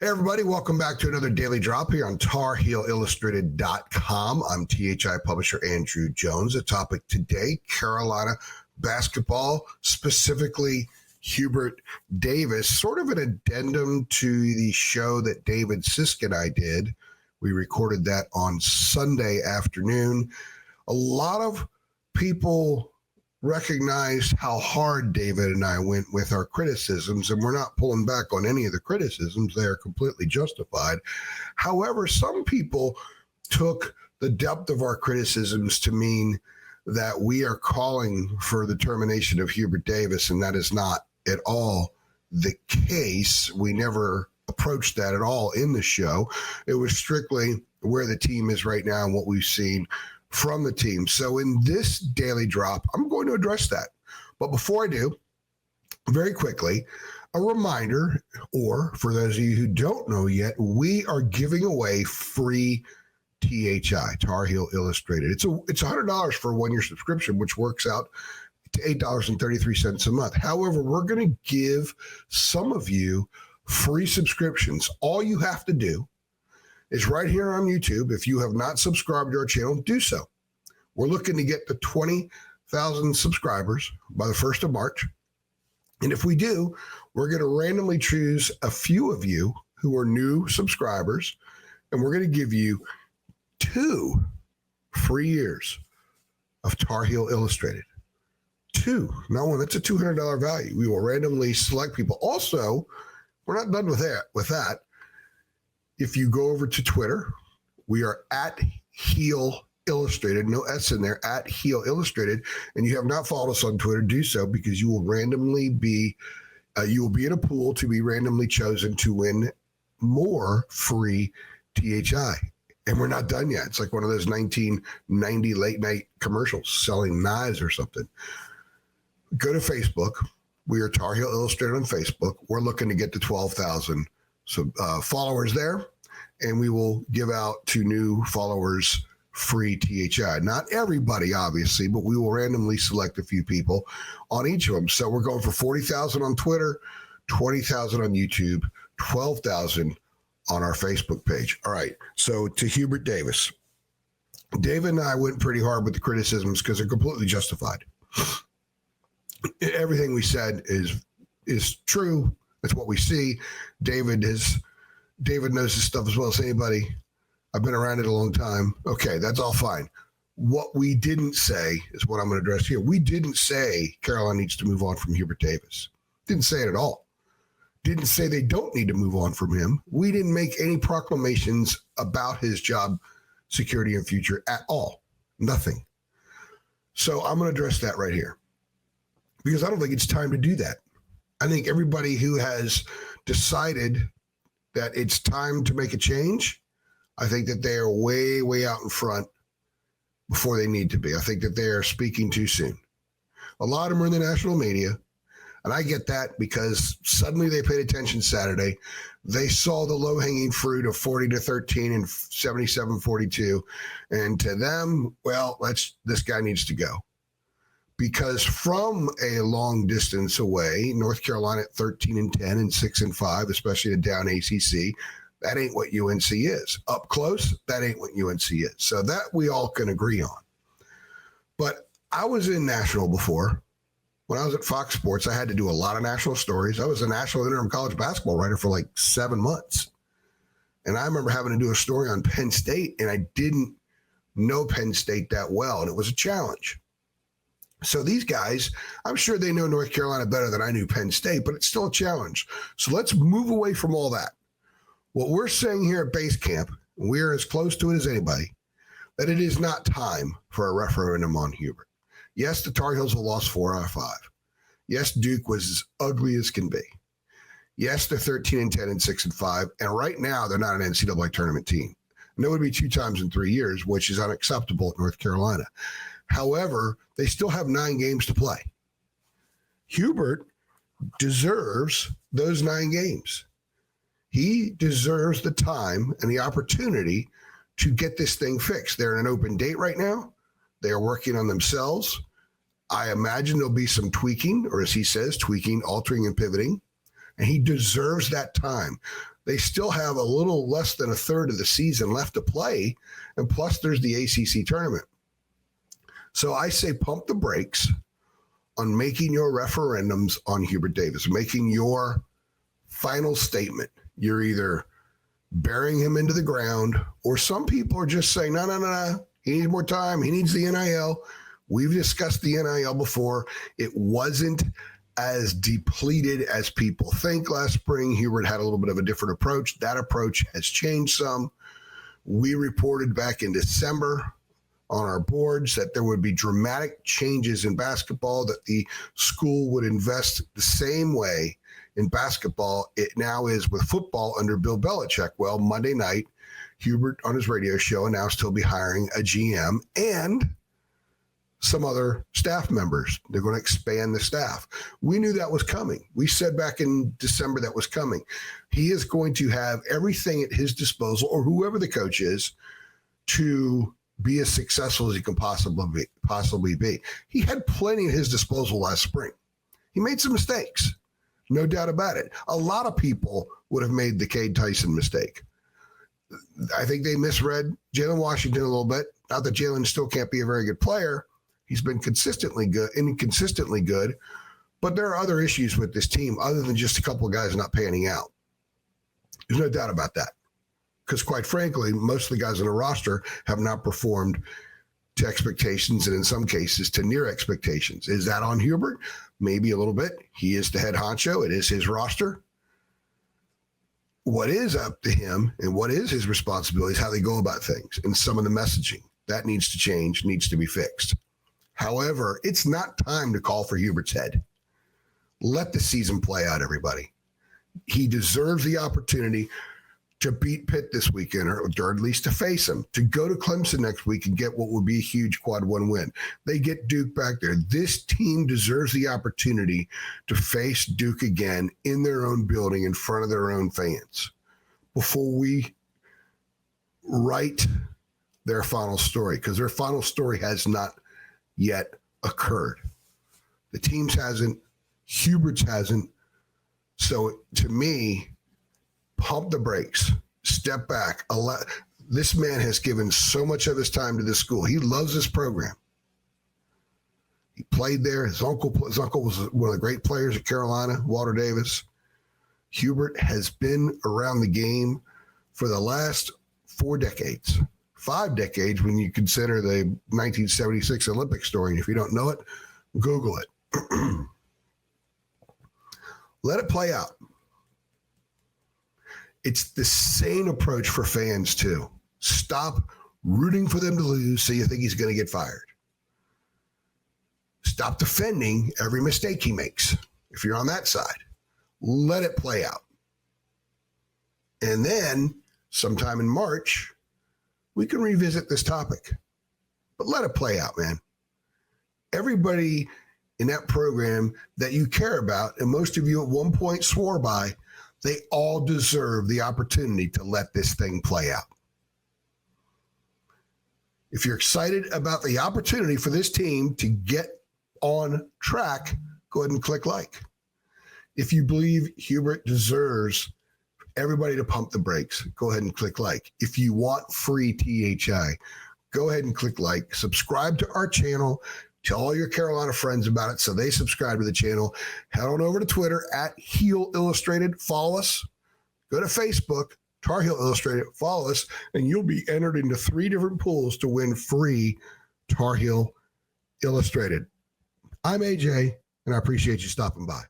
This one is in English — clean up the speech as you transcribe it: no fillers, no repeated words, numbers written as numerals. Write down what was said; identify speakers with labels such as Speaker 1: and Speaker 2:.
Speaker 1: Hey, everybody, welcome back to another Daily Drop here on TarHeelIllustrated.com. I'm THI publisher Andrew Jones. The topic today, Carolina basketball, specifically Hubert Davis, sort of an addendum to the show that David Sisk and I did. We recorded that on Sunday afternoon. A lot of people recognized how hard David and I went with our criticisms, and we're not pulling back on any of the criticisms. They are completely justified. However, some people took the depth of our criticisms to mean that we are calling for the termination of Hubert Davis, and that is not at all the case. We never approached that at all in the show. It was strictly where the team is right now and what we've seen from the team. So in this daily drop, I'm going to address that. But before I do, very quickly, a reminder, or for those of you who don't know yet, we are giving away free THI, Tar Heel Illustrated. It's $100 for a 1-year subscription, which works out to $8.33 a month. However, we're going to give some of you free subscriptions. All you have to do is right here on YouTube. If you have not subscribed to our channel, do so. We're looking to get to 20,000 subscribers by the 1st of March. And if we do, we're going to randomly choose a few of you who are new subscribers, and we're going to give you 2 free years of Tar Heel Illustrated. 2, not 1. That's a $200 value. We will randomly select people. Also, we're not done with that. If you go over to Twitter, we are at Heel Illustrated, no S in there, at Heel Illustrated. And you have not followed us on Twitter, do so, because you will randomly be, you will be in a pool to be randomly chosen to win more free THI. And we're not done yet. It's like one of those 1990 late night commercials selling knives or something. Go to Facebook. We are Tar Heel Illustrated on Facebook. We're looking to get to 12,000 followers there, and we will give out to new followers free THI. Not everybody, obviously, but we will randomly select a few people on each of them. So we're going for 40,000 on Twitter, 20,000 on YouTube, 12,000 on our Facebook page. All right. So to Hubert Davis. David and I went pretty hard with the criticisms because they're completely justified. Everything we said is true. That's what we see. David knows his stuff as well as anybody. I've been around it a long time. Okay, that's all fine. What we didn't say is what I'm going to address here. We didn't say Carolina needs to move on from Hubert Davis. Didn't say it at all. Didn't say they don't need to move on from him. We didn't make any proclamations about his job security and future at all. Nothing. So I'm going to address that right here because I don't think it's time to do that. I think everybody who has decided that it's time to make a change, I think that they are way, way out in front before they need to be. I think that they are speaking too soon. A lot of them are in the national media, and I get that because suddenly they paid attention Saturday. They saw the low-hanging fruit of 40-13 and 77-42, and to them, well, this guy needs to go. Because from a long distance away, North Carolina at 13-10 and 6-5, especially a down ACC, that ain't what UNC is. Up close, that ain't what UNC is. So that we all can agree on. But I was in national before. When I was at Fox Sports, I had to do a lot of national stories. I was a national interim college basketball writer for like 7 months. And I remember having to do a story on Penn State, and I didn't know Penn State that well, and it was a challenge. So these guys, I'm sure they know North Carolina better than I knew Penn State, but it's still a challenge. So let's move away from all that. What we're saying here at base camp, we're as close to it as anybody, that it is not time for a referendum on Hubert. Yes, the Tar Heels have lost 4 out of 5. Yes, Duke was as ugly as can be. Yes, they're 13-10 and 6-5, and right now they're not an NCAA tournament team. And that would be 2 times in 3 years, which is unacceptable at North Carolina. However, they still have 9 games to play. Hubert deserves those 9 games. He deserves the time and the opportunity to get this thing fixed. They're in an open date right now. They are working on themselves. I imagine there'll be some tweaking, or as he says, tweaking, altering, and pivoting. And he deserves that time. They still have a little less than a third of the season left to play, and plus there's the ACC tournament. So I say pump the brakes on making your referendums on Hubert Davis, making your final statement. You're either burying him into the ground, or some people are just saying, no. He needs more time. He needs the NIL. We've discussed the NIL before. It wasn't as depleted as people think last spring. Hubert had a little bit of a different approach. That approach has changed some. We reported back in December on our boards that there would be dramatic changes in basketball, that the school would invest the same way in basketball it now is with football under Bill Belichick. Well, Monday night, Hubert on his radio show announced he'll be hiring a GM and some other staff members. They're going to expand the staff. We knew that was coming. We said back in December that was coming. He is going to have everything at his disposal, or whoever the coach is, to be as successful as he can possibly be. He had plenty at his disposal last spring. He made some mistakes, no doubt about it. A lot of people would have made the Cade Tyson mistake. I think they misread Jalen Washington a little bit. Not that Jalen still can't be a very good player. He's been inconsistently good, but there are other issues with this team other than just a couple of guys not panning out. There's no doubt about that. Because quite frankly, most of the guys on the roster have not performed to expectations, and in some cases to near expectations. Is that on Hubert? Maybe a little bit. He is the head honcho. It is his roster. What is up to him and what is his responsibility is how they go about things, and some of the messaging. That needs to change, needs to be fixed. However, it's not time to call for Hubert's head. Let the season play out, everybody. He deserves the opportunity to beat Pitt this weekend, or at least to face them, to go to Clemson next week and get what would be a huge quad one win. They get Duke back there. This team deserves the opportunity to face Duke again in their own building in front of their own fans before we write their final story, because their final story has not yet occurred. The team's hasn't, Hubert's hasn't. So to me, pump the brakes, step back. This man has given so much of his time to this school. He loves this program. He played there. His uncle was one of the great players at Carolina, Walter Davis. Hubert has been around the game for the last 4 decades, 5 decades when you consider the 1976 Olympic story. And if you don't know it, Google it. Let it play out. It's the same approach for fans, too. Stop rooting for them to lose so you think he's going to get fired. Stop defending every mistake he makes. If you're on that side, let it play out. And then sometime in March, we can revisit this topic. But let it play out, man. Everybody in that program that you care about, and most of you at one point swore by, they all deserve the opportunity to let this thing play out. If you're excited about the opportunity for this team to get on track, go ahead and click like. If you believe Hubert deserves everybody to pump the brakes, go ahead and click like. If you want free THI, go ahead and click like. Subscribe to our channel. Tell all your Carolina friends about it so they subscribe to the channel. Head on over to Twitter at Heel Illustrated. Follow us. Go to Facebook, Tar Heel Illustrated. Follow us, and you'll be entered into 3 different pools to win free Tar Heel Illustrated. I'm AJ, and I appreciate you stopping by.